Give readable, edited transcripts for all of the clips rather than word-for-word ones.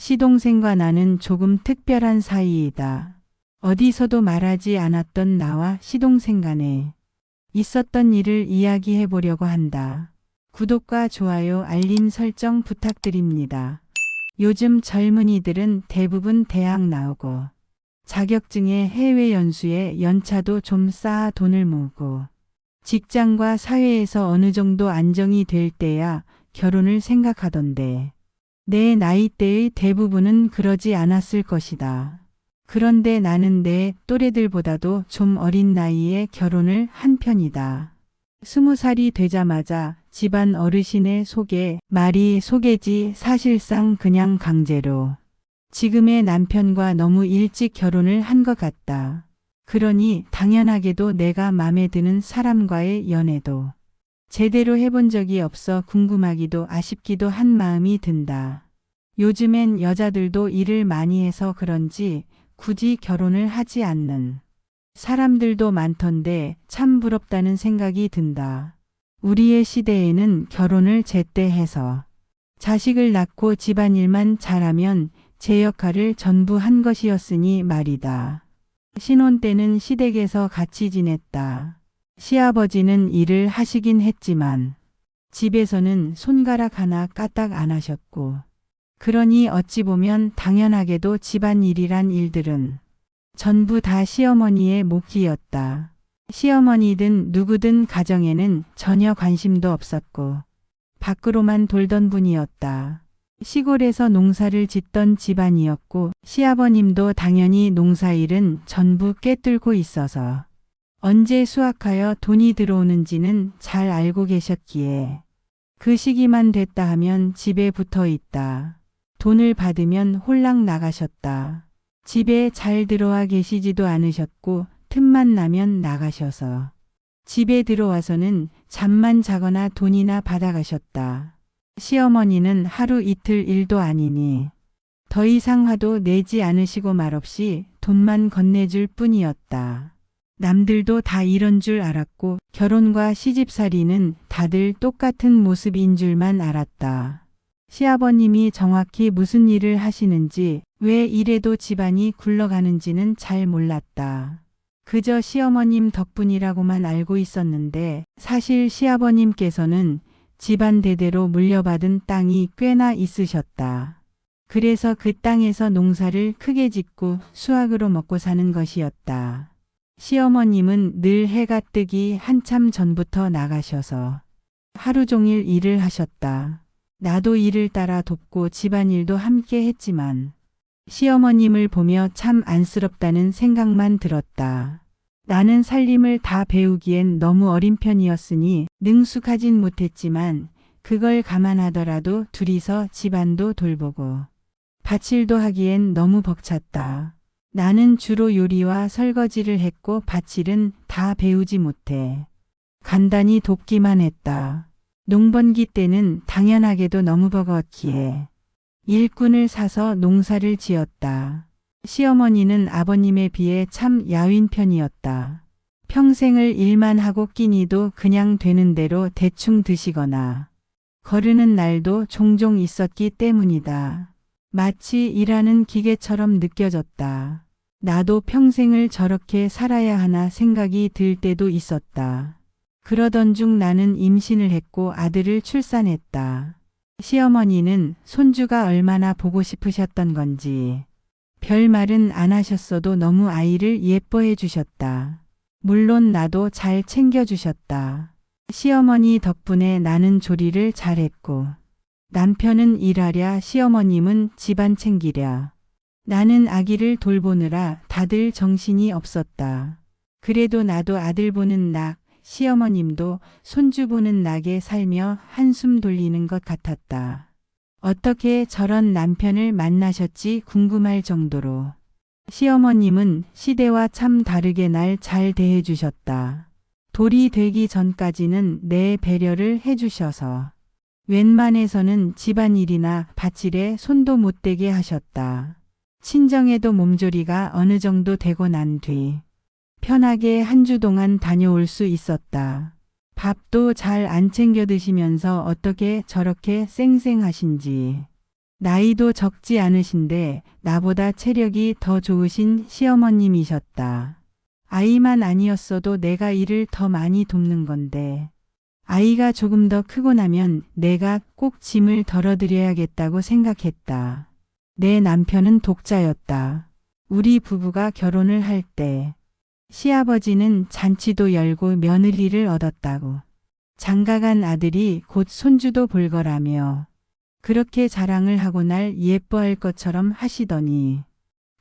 시동생과 나는 조금 특별한 사이이다. 어디서도 말하지 않았던 나와 시동생 간에 있었던 일을 이야기해 보려고 한다. 구독과 좋아요, 알림 설정 부탁드립니다. 요즘 젊은이들은 대부분 대학 나오고 자격증에 해외 연수에 연차도 좀 쌓아 돈을 모으고 직장과 사회에서 어느 정도 안정이 될 때야 결혼을 생각하던데 내 나이대의 대부분은 그러지 않았을 것이다. 그런데 나는 내 또래들보다도 좀 어린 나이에 결혼을 한 편이다. 20살이 되자마자 집안 어르신의 소개, 말이 소개지 사실상 그냥 강제로 지금의 남편과 너무 일찍 결혼을 한 것 같다. 그러니 당연하게도 내가 맘에 드는 사람과의 연애도 제대로 해본 적이 없어 궁금하기도 아쉽기도 한 마음이 든다. 요즘엔 여자들도 일을 많이 해서 그런지 굳이 결혼을 하지 않는 사람들도 많던데 참 부럽다는 생각이 든다. 우리의 시대에는 결혼을 제때 해서 자식을 낳고 집안일만 잘하면 제 역할을 전부 한 것이었으니 말이다. 신혼 때는 시댁에서 같이 지냈다. 시아버지는 일을 하시긴 했지만 집에서는 손가락 하나 까딱 안 하셨고 그러니 어찌 보면 당연하게도 집안일이란 일들은 전부 다 시어머니의 몫이었다. 시어머니든 누구든 가정에는 전혀 관심도 없었고 밖으로만 돌던 분이었다. 시골에서 농사를 짓던 집안이었고 시아버님도 당연히 농사일은 전부 꿰뚫고 있어서 언제 수확하여 돈이 들어오는지는 잘 알고 계셨기에 그 시기만 됐다 하면 집에 붙어 있다. 돈을 받으면 홀랑 나가셨다. 집에 잘 들어와 계시지도 않으셨고 틈만 나면 나가셔서 집에 들어와서는 잠만 자거나 돈이나 받아가셨다. 시어머니는 하루 이틀 일도 아니니 더 이상 화도 내지 않으시고 말없이 돈만 건네줄 뿐이었다. 남들도 다 이런 줄 알았고 결혼과 시집살이는 다들 똑같은 모습인 줄만 알았다. 시아버님이 정확히 무슨 일을 하시는지 왜 이래도 집안이 굴러가는지는 잘 몰랐다. 그저 시어머님 덕분이라고만 알고 있었는데 사실 시아버님께서는 집안 대대로 물려받은 땅이 꽤나 있으셨다. 그래서 그 땅에서 농사를 크게 짓고 수확으로 먹고 사는 것이었다. 시어머님은 늘 해가 뜨기 한참 전부터 나가셔서 하루 종일 일을 하셨다. 나도 일을 따라 돕고 집안일도 함께 했지만 시어머님을 보며 참 안쓰럽다는 생각만 들었다. 나는 살림을 다 배우기엔 너무 어린 편이었으니 능숙하진 못했지만 그걸 감안하더라도 둘이서 집안도 돌보고 밭일도 하기엔 너무 벅찼다. 나는 주로 요리와 설거지를 했고 밭일은 다 배우지 못해 간단히 돕기만 했다. 농번기 때는 당연하게도 너무 버거웠기에 일꾼을 사서 농사를 지었다. 시어머니는 아버님에 비해 참 야윈 편이었다. 평생을 일만 하고 끼니도 그냥 되는 대로 대충 드시거나 거르는 날도 종종 있었기 때문이다. 마치 일하는 기계처럼 느껴졌다. 나도 평생을 저렇게 살아야 하나 생각이 들 때도 있었다. 그러던 중 나는 임신을 했고 아들을 출산했다. 시어머니는 손주가 얼마나 보고 싶으셨던 건지 별말은 안 하셨어도 너무 아이를 예뻐해 주셨다. 물론 나도 잘 챙겨주셨다. 시어머니 덕분에 나는 조리를 잘했고 남편은 일하랴 시어머님은 집안 챙기랴. 나는 아기를 돌보느라 다들 정신이 없었다. 그래도 나도 아들 보는 낙, 시어머님도 손주 보는 낙에 살며 한숨 돌리는 것 같았다. 어떻게 저런 남편을 만나셨지 궁금할 정도로. 시어머님은 시대와 참 다르게 날 잘 대해주셨다. 돌이 되기 전까지는 내 배려를 해주셔서 웬만해서는 집안일이나 밭일에 손도 못 대게 하셨다. 친정에도 몸조리가 어느 정도 되고 난 뒤 편하게 한 주 동안 다녀올 수 있었다. 밥도 잘 안 챙겨 드시면서 어떻게 저렇게 쌩쌩하신지 나이도 적지 않으신데 나보다 체력이 더 좋으신 시어머님이셨다. 아이만 아니었어도 내가 일을 더 많이 돕는 건데 아이가 조금 더 크고 나면 내가 꼭 짐을 덜어드려야겠다고 생각했다. 내 남편은 독자였다. 우리 부부가 결혼을 할 때 시아버지는 잔치도 열고 며느리를 얻었다고. 장가간 아들이 곧 손주도 볼 거라며 그렇게 자랑을 하고 날 예뻐할 것처럼 하시더니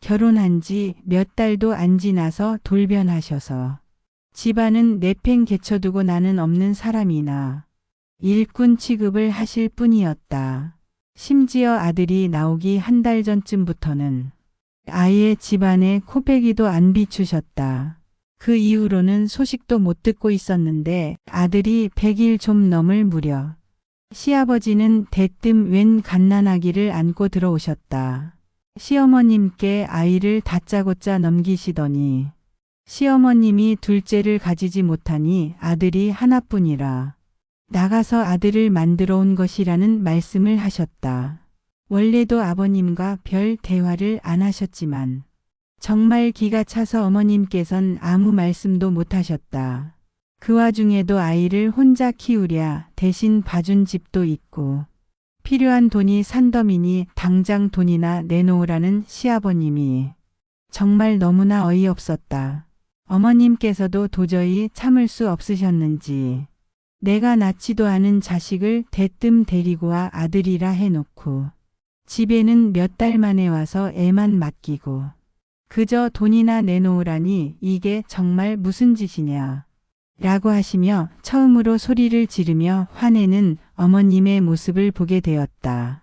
결혼한 지 몇 달도 안 지나서 돌변하셔서 집안은 내팽개쳐두고 나는 없는 사람이나 일꾼 취급을 하실 뿐이었다. 심지어 아들이 나오기 한 달 전쯤부터는 아예 집안에 코빼기도 안 비추셨다. 그 이후로는 소식도 못 듣고 있었는데 아들이 100일 좀 넘을 무렵 시아버지는 대뜸 웬 갓난아기를 안고 들어오셨다. 시어머님께 아이를 다짜고짜 넘기시더니 시어머님이 둘째를 가지지 못하니 아들이 하나뿐이라 나가서 아들을 만들어 온 것이라는 말씀을 하셨다. 원래도 아버님과 별 대화를 안 하셨지만 정말 기가 차서 어머님께선 아무 말씀도 못 하셨다. 그 와중에도 아이를 혼자 키우랴 대신 봐준 집도 있고 필요한 돈이 산더미니 당장 돈이나 내놓으라는 시아버님이 정말 너무나 어이없었다. 어머님께서도 도저히 참을 수 없으셨는지 내가 낳지도 않은 자식을 대뜸 데리고 와 아들이라 해놓고 집에는 몇 달 만에 와서 애만 맡기고 그저 돈이나 내놓으라니 이게 정말 무슨 짓이냐 라고 하시며 처음으로 소리를 지르며 화내는 어머님의 모습을 보게 되었다.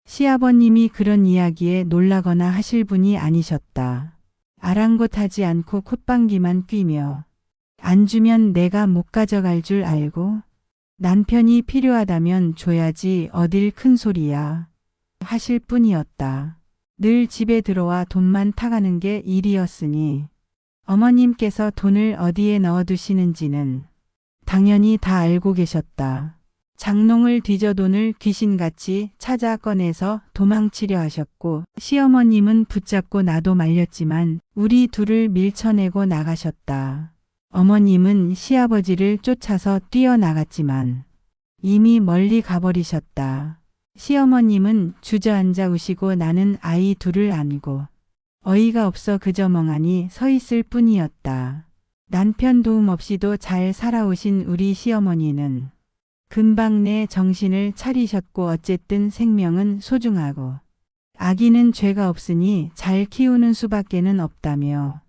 시아버님이 그런 이야기에 놀라거나 하실 분이 아니셨다. 아랑곳하지 않고 콧방귀만 뀌며 안 주면 내가 못 가져갈 줄 알고 남편이 필요하다면 줘야지 어딜 큰 소리야 하실 뿐이었다. 늘 집에 들어와 돈만 타가는 게 일이었으니 어머님께서 돈을 어디에 넣어두시는지는 당연히 다 알고 계셨다. 장롱을 뒤져 돈을 귀신같이 찾아 꺼내서 도망치려 하셨고 시어머님은 붙잡고 나도 말렸지만 우리 둘을 밀쳐내고 나가셨다. 어머님은 시아버지를 쫓아서 뛰어나갔지만 이미 멀리 가버리셨다. 시어머님은 주저앉아 우시고 나는 아이 둘을 안고 어이가 없어 그저 멍하니 서 있을 뿐이었다. 남편 도움 없이도 잘 살아오신 우리 시어머니는 금방 내 정신을 차리셨고 어쨌든 생명은 소중하고 아기는 죄가 없으니 잘 키우는 수밖에는 없다며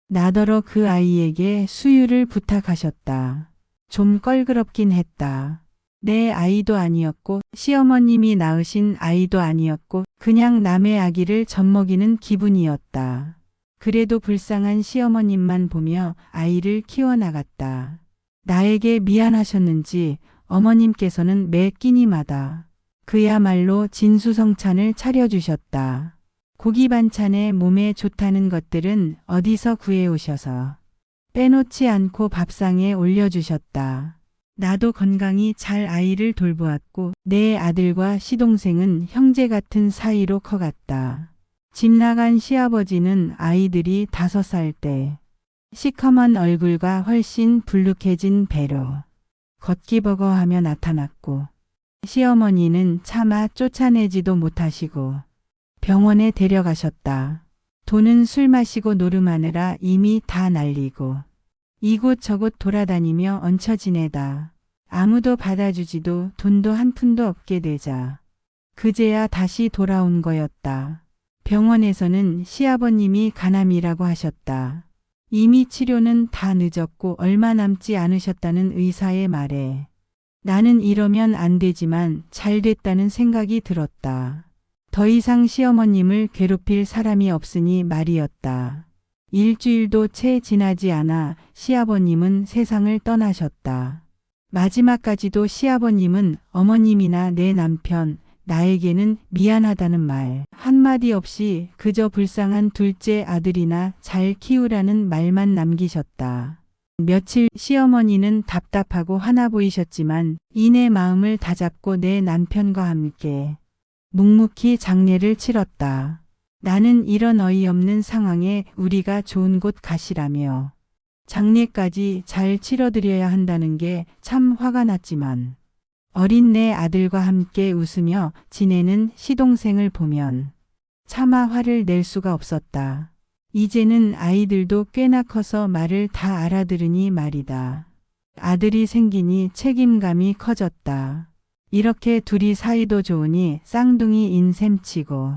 나더러 그 아이에게 수유를 부탁하셨다. 좀 껄끄럽긴 했다. 내 아이도 아니었고 시어머님이 낳으신 아이도 아니었고 그냥 남의 아기를 젖먹이는 기분이었다. 그래도 불쌍한 시어머님만 보며 아이를 키워나갔다. 나에게 미안하셨는지 어머님께서는 매 끼니마다 그야말로 진수성찬을 차려주셨다. 고기 반찬에 몸에 좋다는 것들은 어디서 구해오셔서 빼놓지 않고 밥상에 올려주셨다. 나도 건강히 잘 아이를 돌보았고 내 아들과 시동생은 형제 같은 사이로 커갔다. 집 나간 시아버지는 아이들이 5살 때 시커먼 얼굴과 훨씬 불룩해진 배로 걷기 버거하며 나타났고 시어머니는 차마 쫓아내지도 못하시고 병원에 데려가셨다. 돈은 술 마시고 노름하느라 이미 다 날리고 이곳저곳 돌아다니며 얹혀 지내다 아무도 받아주지도 돈도 한 푼도 없게 되자 그제야 다시 돌아온 거였다. 병원에서는 시아버님이 간암이라고 하셨다. 이미 치료는 다 늦었고 얼마 남지 않으셨다는 의사의 말에 나는 이러면 안 되지만 잘 됐다는 생각이 들었다. 더 이상 시어머님을 괴롭힐 사람이 없으니 말이었다. 일주일도 채 지나지 않아 시아버님은 세상을 떠나셨다. 마지막까지도 시아버님은 어머님이나 내 남편, 나에게는 미안하다는 말 한마디 없이 그저 불쌍한 둘째 아들이나 잘 키우라는 말만 남기셨다. 며칠 시어머니는 답답하고 화나 보이셨지만 이내 마음을 다잡고 내 남편과 함께 묵묵히 장례를 치렀다. 나는 이런 어이없는 상황에 우리가 좋은 곳 가시라며 장례까지 잘 치러드려야 한다는 게 참 화가 났지만 어린 내 아들과 함께 웃으며 지내는 시동생을 보면 차마 화를 낼 수가 없었다. 이제는 아이들도 꽤나 커서 말을 다 알아들으니 말이다. 아들이 생기니 책임감이 커졌다. 이렇게 둘이 사이도 좋으니 쌍둥이인 셈치고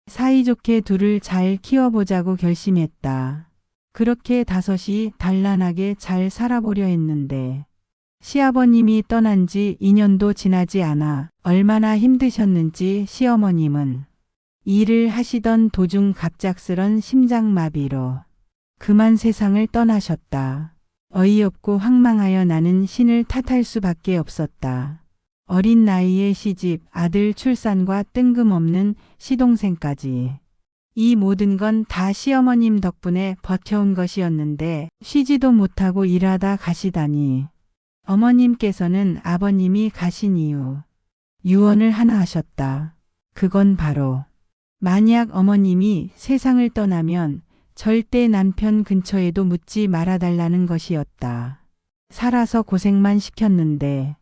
사이좋게 둘을 잘 키워보자고 결심했다. 그렇게 다섯이 단란하게 잘 살아보려 했는데 시아버님이 떠난 지 2년도 지나지 않아 얼마나 힘드셨는지 시어머님은 일을 하시던 도중 갑작스런 심장마비로 그만 세상을 떠나셨다. 어이없고 황망하여 나는 신을 탓할 수밖에 없었다. 어린 나이에 시집, 아들 출산과 뜬금없는 시동생까지. 이 모든 건 다 시어머님 덕분에 버텨온 것이었는데 쉬지도 못하고 일하다 가시다니. 어머님께서는 아버님이 가신 이후 유언을 하나 하셨다. 그건 바로 만약 어머님이 세상을 떠나면 절대 남편 근처에도 묻지 말아달라는 것이었다. 살아서 고생만 시켰는데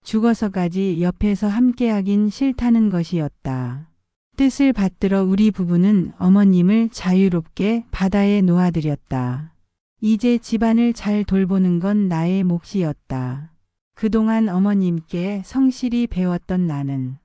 죽어서까지 옆에서 함께하긴 싫다는 것이었다. 뜻을 받들어 우리 부부는 어머님을 자유롭게 바다에 놓아드렸다. 이제 집안을 잘 돌보는 건 나의 몫이었다. 그동안 어머님께 성실히 배웠던 나는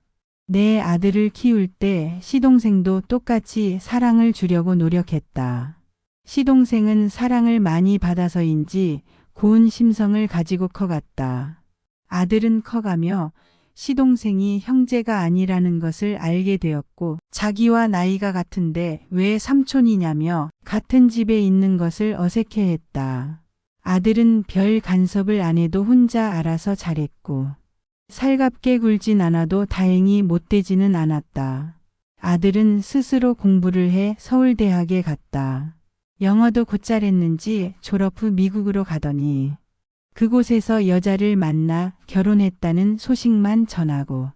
내 아들을 키울 때 시동생도 똑같이 사랑을 주려고 노력했다. 시동생은 사랑을 많이 받아서인지 고운 심성을 가지고 커갔다. 아들은 커가며 시동생이 형제가 아니라는 것을 알게 되었고 자기와 나이가 같은데 왜 삼촌이냐며 같은 집에 있는 것을 어색해했다. 아들은 별 간섭을 안 해도 혼자 알아서 잘했고 살갑게 굴진 않아도 다행히 못되지는 않았다. 아들은 스스로 공부를 해 서울대학에 갔다. 영어도 곧잘했는지 졸업 후 미국으로 가더니 그곳에서 여자를 만나 결혼했다는 소식만 전하고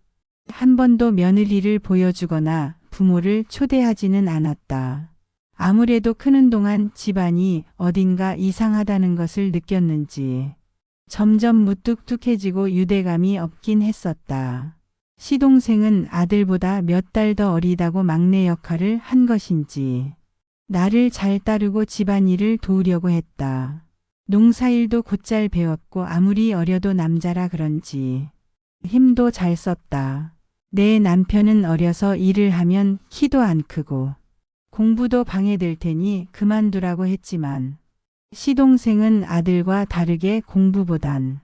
한 번도 며느리를 보여주거나 부모를 초대하지는 않았다. 아무래도 크는 동안 집안이 어딘가 이상하다는 것을 느꼈는지 점점 무뚝뚝해지고 유대감이 없긴 했었다. 시동생은 아들보다 몇 달 더 어리다고 막내 역할을 한 것인지 나를 잘 따르고 집안일을 도우려고 했다. 농사일도 곧잘 배웠고 아무리 어려도 남자라 그런지 힘도 잘 썼다. 내 남편은 어려서 일을 하면 키도 안 크고 공부도 방해될 테니 그만두라고 했지만 시동생은 아들과 다르게 공부보단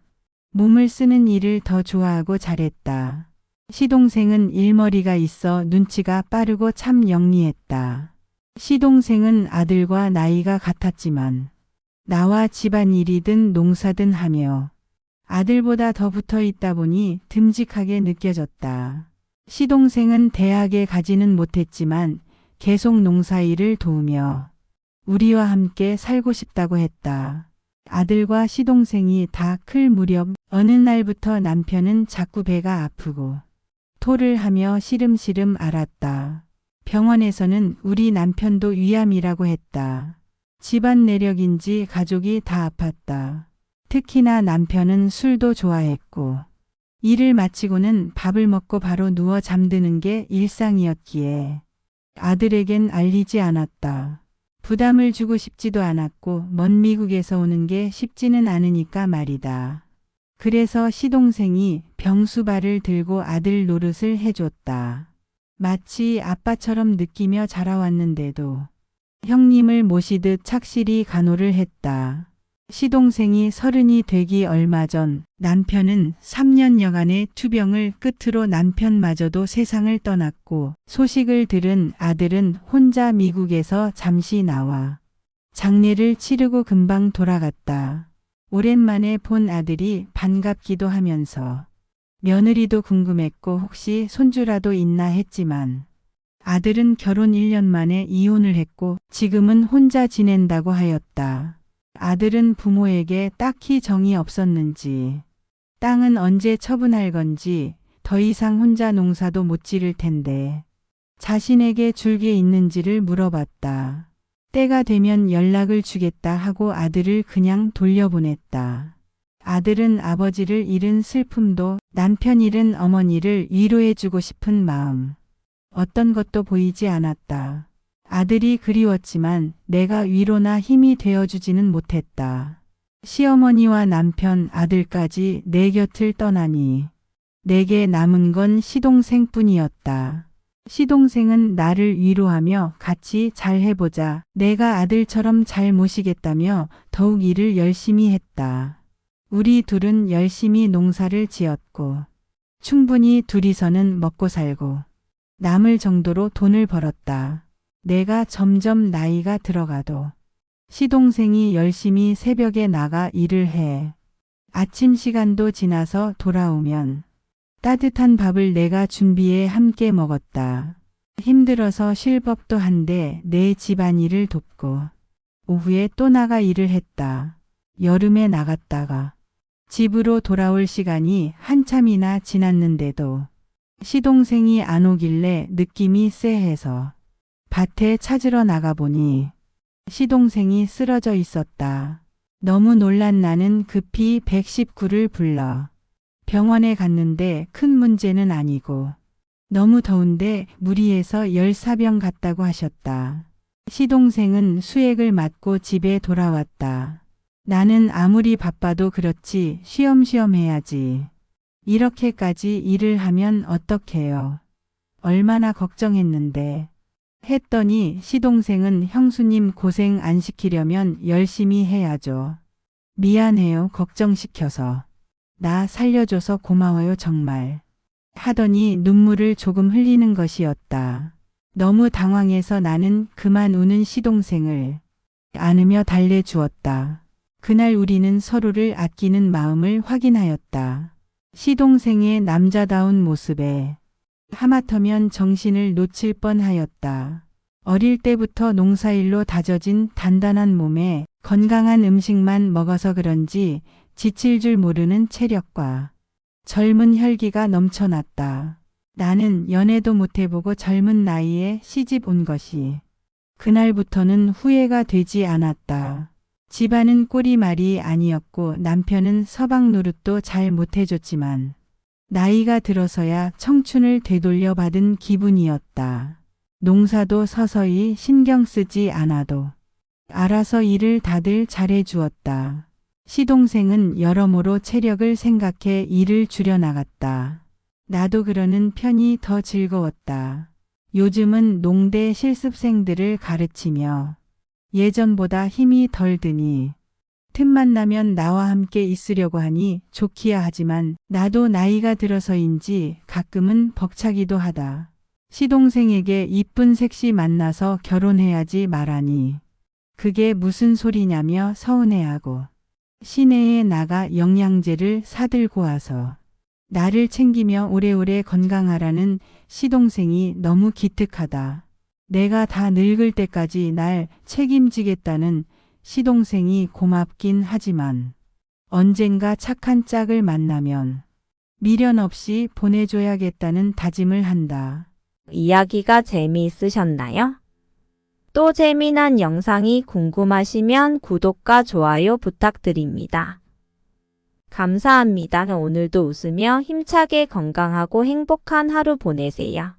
몸을 쓰는 일을 더 좋아하고 잘했다. 시동생은 일머리가 있어 눈치가 빠르고 참 영리했다. 시동생은 아들과 나이가 같았지만 나와 집안일이든 농사든 하며 아들보다 더 붙어 있다 보니 듬직하게 느껴졌다. 시동생은 대학에 가지는 못했지만 계속 농사일을 도우며 우리와 함께 살고 싶다고 했다. 아들과 시동생이 다 클 무렵 어느 날부터 남편은 자꾸 배가 아프고 토를 하며 시름시름 앓았다. 병원에서는 우리 남편도 위암이라고 했다. 집안 내력인지 가족이 다 아팠다. 특히나 남편은 술도 좋아했고 일을 마치고는 밥을 먹고 바로 누워 잠드는 게 일상이었기에 아들에겐 알리지 않았다. 부담을 주고 싶지도 않았고 먼 미국에서 오는 게 쉽지는 않으니까 말이다. 그래서 시동생이 병수발을 들고 아들 노릇을 해줬다. 마치 아빠처럼 느끼며 자라왔는데도 형님을 모시듯 착실히 간호를 했다. 시동생이 30이 되기 얼마 전 남편은 3년여간의 투병을 끝으로 남편마저도 세상을 떠났고 소식을 들은 아들은 혼자 미국에서 잠시 나와 장례를 치르고 금방 돌아갔다. 오랜만에 본 아들이 반갑기도 하면서 며느리도 궁금했고 혹시 손주라도 있나 했지만 아들은 결혼 1년 만에 이혼을 했고 지금은 혼자 지낸다고 하였다. 아들은 부모에게 딱히 정이 없었는지 땅은 언제 처분할 건지 더 이상 혼자 농사도 못 지를 텐데 자신에게 줄 게 있는지를 물어봤다. 때가 되면 연락을 주겠다 하고 아들을 그냥 돌려보냈다. 아들은 아버지를 잃은 슬픔도 남편 잃은 어머니를 위로해주고 싶은 마음, 어떤 것도 보이지 않았다. 아들이 그리웠지만 내가 위로나 힘이 되어주지는 못했다. 시어머니와 남편, 아들까지 내 곁을 떠나니 내게 남은 건 시동생뿐이었다. 시동생은 나를 위로하며 같이 잘 해보자. 내가 아들처럼 잘 모시겠다며 더욱 일을 열심히 했다. 우리 둘은 열심히 농사를 지었고 충분히 둘이서는 먹고 살고 남을 정도로 돈을 벌었다. 내가 점점 나이가 들어가도 시동생이 열심히 새벽에 나가 일을 해. 아침 시간도 지나서 돌아오면 따뜻한 밥을 내가 준비해 함께 먹었다. 힘들어서 쉴 법도 한데 내 집안일을 돕고 오후에 또 나가 일을 했다. 여름에 나갔다가 집으로 돌아올 시간이 한참이나 지났는데도 시동생이 안 오길래 느낌이 쎄해서 밭에 찾으러 나가보니 시동생이 쓰러져 있었다. 너무 놀란 나는 급히 119를 불러 병원에 갔는데 큰 문제는 아니고 너무 더운데 무리해서 열사병 갔다고 하셨다. 시동생은 수액을 맞고 집에 돌아왔다. 나는 아무리 바빠도 그렇지 쉬엄쉬엄 해야지. 이렇게까지 일을 하면 어떡해요. 얼마나 걱정했는데. 했더니 시동생은 형수님 고생 안 시키려면 열심히 해야죠. 미안해요. 걱정시켜서. 나 살려줘서 고마워요 정말. 하더니 눈물을 조금 흘리는 것이었다. 너무 당황해서 나는 그만 우는 시동생을 안으며 달래주었다. 그날 우리는 서로를 아끼는 마음을 확인하였다. 시동생의 남자다운 모습에 하마터면 정신을 놓칠 뻔하였다. 어릴 때부터 농사일로 다져진 단단한 몸에 건강한 음식만 먹어서 그런지 지칠 줄 모르는 체력과 젊은 혈기가 넘쳐났다. 나는 연애도 못 해보고 젊은 나이에 시집 온 것이 그날부터는 후회가 되지 않았다. 집안은 꼬리말이 아니었고 남편은 서방 노릇도 잘 못해줬지만 나이가 들어서야 청춘을 되돌려 받은 기분이었다. 농사도 서서히 신경 쓰지 않아도 알아서 일을 다들 잘해주었다. 시동생은 여러모로 체력을 생각해 일을 줄여나갔다. 나도 그러는 편이 더 즐거웠다. 요즘은 농대 실습생들을 가르치며 예전보다 힘이 덜 드니 틈만 나면 나와 함께 있으려고 하니 좋기야 하지만 나도 나이가 들어서인지 가끔은 벅차기도 하다. 시동생에게 이쁜 색시 만나서 결혼해야지 말하니 그게 무슨 소리냐며 서운해하고 시내에 나가 영양제를 사들고 와서 나를 챙기며 오래오래 건강하라는 시동생이 너무 기특하다. 내가 다 늙을 때까지 날 책임지겠다는 시동생이 고맙긴 하지만 언젠가 착한 짝을 만나면 미련 없이 보내줘야겠다는 다짐을 한다. 이야기가 재미있으셨나요? 또 재미난 영상이 궁금하시면 구독과 좋아요 부탁드립니다. 감사합니다. 오늘도 웃으며 힘차게 건강하고 행복한 하루 보내세요.